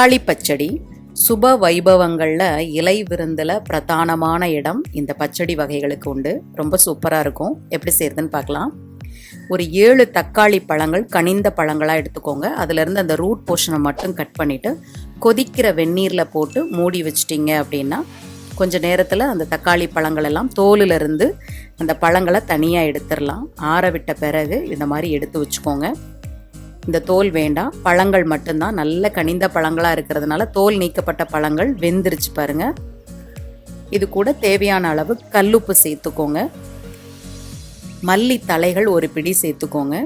தக்காளி பச்சடி சுப வைபவங்களில் இலை விருந்தில் பிரதானமான இடம் இந்த பச்சடி வகைகளுக்கு உண்டு. ரொம்ப சூப்பராக இருக்கும். எப்படி செய்யறதுன்னு பார்க்கலாம். ஒரு 7 தக்காளி பழங்கள் கனிந்த பழங்களாக எடுத்துக்கோங்க. அதிலிருந்து அந்த ரூட் போர்ஷனை மட்டும் கட் பண்ணிவிட்டு கொதிக்கிற வெந்நீரில் போட்டு மூடி வச்சிட்டிங்க அப்படின்னா கொஞ்சம் நேரத்தில் அந்த தக்காளி பழங்கள் எல்லாம் தோலிலிருந்து அந்த பழங்களை தனியாக எடுத்துடலாம். ஆற விட்ட பிறகு இந்த மாதிரி எடுத்து வச்சுக்கோங்க. இந்த தோல் வேண்டாம், பழங்கள் மட்டும்தான். நல்ல கனிந்த பழங்களாக இருக்கிறதுனால தோல் நீக்கப்பட்ட பழங்கள் வெந்துருச்சு பாருங்க. இது கூட தேவையான அளவு கல்லுப்பு சேர்த்துக்கோங்க. மல்லி தலைகள் ஒரு பிடி சேர்த்துக்கோங்க.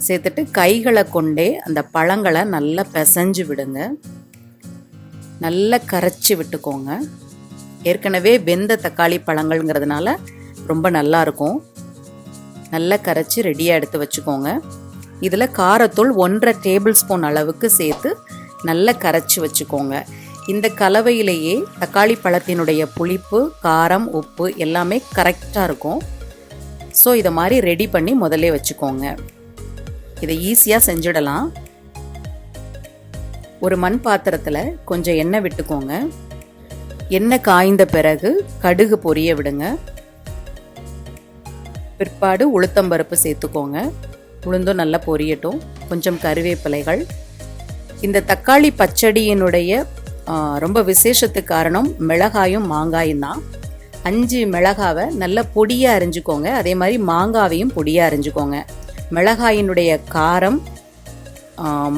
சேர்த்துட்டு கைகளை கொண்டே அந்த பழங்களை நல்லா பிசைஞ்சு விடுங்க. நல்லா கரைச்சி விட்டுக்கோங்க. ஏற்கனவே வெந்த தக்காளி பழங்கள்ங்கிறதுனால ரொம்ப நல்லா இருக்கும். நல்லா கரைச்சி ரெடியாக எடுத்து வச்சுக்கோங்க. இதில் காரத்தூள் 1.5 டேபிள் ஸ்பூன் அளவுக்கு சேர்த்து நல்லா கரைச்சி வச்சுக்கோங்க. இந்த கலவையிலேயே தக்காளி பழத்தினுடைய புளிப்பு, காரம், உப்பு எல்லாமே கரெக்டாக இருக்கும். ஸோ இதை மாதிரி ரெடி பண்ணி முதல்ல வச்சுக்கோங்க. இதை ஈஸியாக செஞ்சிடலாம். ஒரு மண் பாத்திரத்தில் கொஞ்சம் எண்ணெய் விட்டுக்கோங்க. எண்ணெய் காய்ந்த பிறகு கடுகு பொரிய விடுங்க. பிற்பாடு உளுத்தம்பருப்பு சேர்த்துக்கோங்க. உளுந்தும் நல்லா பொரியட்டும். கொஞ்சம் கருவேப்பிலைகள். இந்த தக்காளி பச்சடியினுடைய ரொம்ப விசேஷத்துக்கு காரணம் மிளகாயும் மாங்காயும் தான். 5 மிளகாவை நல்லா பொடியாக அரிஞ்சுக்கோங்க. அதே மாதிரி மாங்காவையும் பொடியாக அரிஞ்சுக்கோங்க. மிளகாயினுடைய காரம்,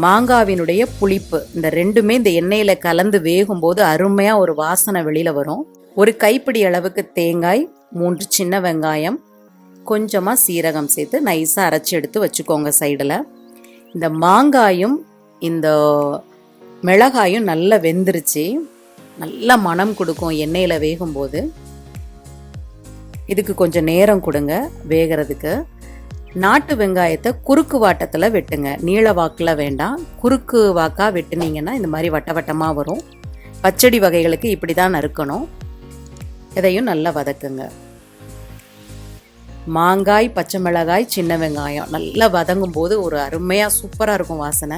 மாங்காவினுடைய புளிப்பு, இந்த ரெண்டுமே இந்த எண்ணெயில் கலந்து வேகும்போது அருமையாக ஒரு வாசனை வெளியில் வரும். ஒரு கைப்பிடி அளவுக்கு தேங்காய், 3 சின்ன வெங்காயம், கொஞ்சமாக சீரகம் சேர்த்து நைஸாக அரைச்சி எடுத்து வச்சுக்கோங்க சைடில். இந்த மாங்காயும் இந்த மிளகாயும் நல்லா வெந்துருச்சு. நல்ல மணம் கொடுக்கும் எண்ணெயில் வேகும்போது. இதுக்கு கொஞ்சம் நேரம் கொடுங்க வேகிறதுக்கு. நாட்டு வெங்காயத்தை குறுக்கு வாட்டத்தில் வெட்டுங்க. நீள வாக்கில் வேண்டாம், குறுக்கு வாக்காக வெட்டுனீங்கன்னா இந்த மாதிரி வட்ட வட்டமாக வரும். பச்சடி வகைகளுக்கு இப்படி தான் நறுக்கணும். இதையும் நல்லா வதக்குங்க. மாங்காய், பச்சை மிளகாய், சின்ன வெங்காயம் நல்லா வதங்கும் போது ஒரு அருமையாக சூப்பராக இருக்கும் வாசனை.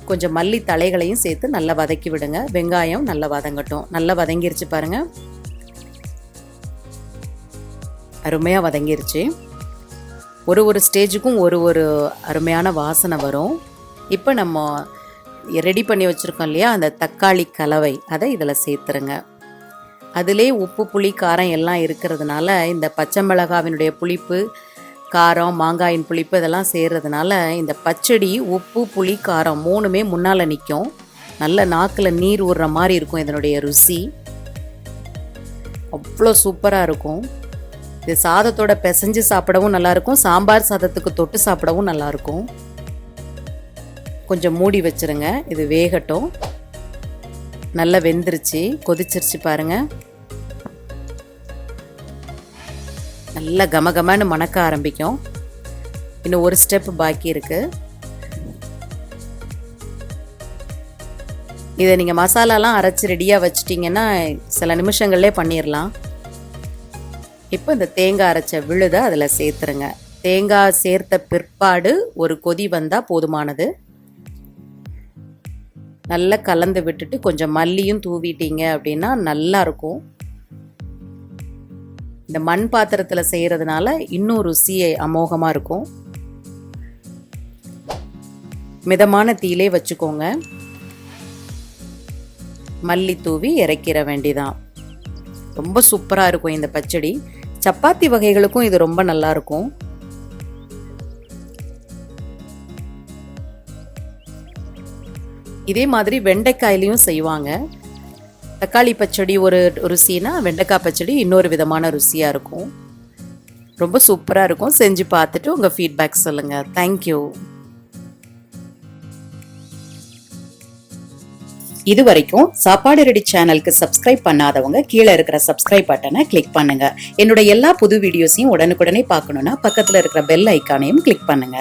கொஞ்சம் மல்லி தலைகளையும் சேர்த்து நல்லா வதக்கி விடுங்க. வெங்காயம் நல்லா வதங்கட்டும். நல்லா வதங்கிருச்சு பாருங்க. அருமையாக வதங்கிருச்சு. ஒரு ஸ்டேஜுக்கும் ஒரு அருமையான வாசனை வரும். இப்போ நம்ம ரெடி பண்ணி வச்சுருக்கோம் இல்லையா அந்த தக்காளி கலவை, அதை இதில் சேர்த்துருங்க. அதிலே உப்பு, புளி, காரம் எல்லாம் இருக்கிறதுனால இந்த பச்சை மிளகாவினுடைய புளிப்பு, காரம், மாங்காயின் புளிப்பு இதெல்லாம் சேர்றதுனால இந்த பச்சடி உப்பு, புளி, காரம் 3மே முன்னால் நிற்கும். நல்ல நாக்கில் நீர் ஊறுற மாதிரி இருக்கும் இதனுடைய ருசி. அவ்வளோ சூப்பராக இருக்கும். இது சாதத்தோட பிசைஞ்சு சாப்பிடவும் நல்லாயிருக்கும். சாம்பார் சாதத்துக்கு தொட்டு சாப்பிடவும் நல்லாயிருக்கும். கொஞ்சம் மூடி வச்சுருங்க. இது வேகட்டும். நல்லா வெந்துருச்சு, கொதிச்சிருச்சு பாருங்க. நல்லா கமகமன்னு மணக்க ஆரம்பிக்கும். இன்னும் ஒரு ஸ்டெப் பாக்கி இருக்கு. இதை நீங்கள் மசாலாலாம் அரைச்சி ரெடியாக வச்சிட்டிங்கன்னா சில நிமிஷங்கள்லே பண்ணிடலாம். இப்போ இந்த தேங்காய் அரைச்ச விழுதை அதில் சேர்த்துருங்க. தேங்காய் சேர்த்த பிற்பாடு ஒரு கொதி வந்தால் போதுமானது. நல்லா கலந்து விட்டுட்டு கொஞ்சம் மல்லியும் தூவிட்டீங்க அப்படின்னா நல்லா இருக்கும். இந்த மண் பாத்திரத்தில் செய்கிறதுனால இன்னும் ருசியை அமோகமாக இருக்கும். மிதமான தீயிலே வச்சுக்கோங்க. மல்லி தூவி இறக்கிற வேண்டிதான். ரொம்ப சூப்பராக இருக்கும் இந்த பச்சடி. சப்பாத்தி வகைகளுக்கும் இது ரொம்ப நல்லா இருக்கும். இதே மாதிரி வெண்டைக்காயிலையும் செய்வாங்க. தக்காளி பச்சடி ஒரு ருசினா வெண்டைக்காய் பச்சடி இன்னொரு விதமான ருசியாக இருக்கும். ரொம்ப சூப்பராக இருக்கும். செஞ்சு பார்த்துட்டு உங்கள் ஃபீட்பேக் சொல்லுங்கள். தேங்க்யூ. இது வரைக்கும் சாப்பாடு ரெடி சேனலுக்கு சப்ஸ்கிரைப் பண்ணாதவங்க கீழே இருக்கிற சப்ஸ்கிரைப் பட்டனை கிளிக் பண்ணுங்க. என்னோட எல்லா புது வீடியோஸையும் உடனுக்குடனே பார்க்கணுன்னா பக்கத்தில் இருக்கிற பெல் ஐக்கானையும் கிளிக் பண்ணுங்க.